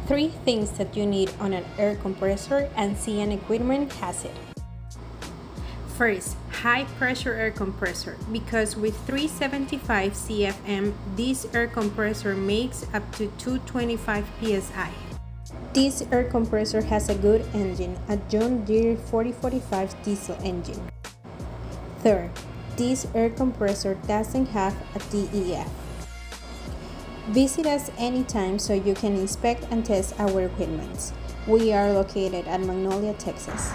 3 things that you need on an air compressor, and CN Equipment has it. First, high pressure air compressor, because with 375 CFM, this air compressor makes up to 225 psi. This air compressor has a good engine, a John Deere 4045 diesel engine. Third, this air compressor doesn't have a DEF. Visit us anytime so you can inspect and test our equipment. We are located at Magnolia, Texas.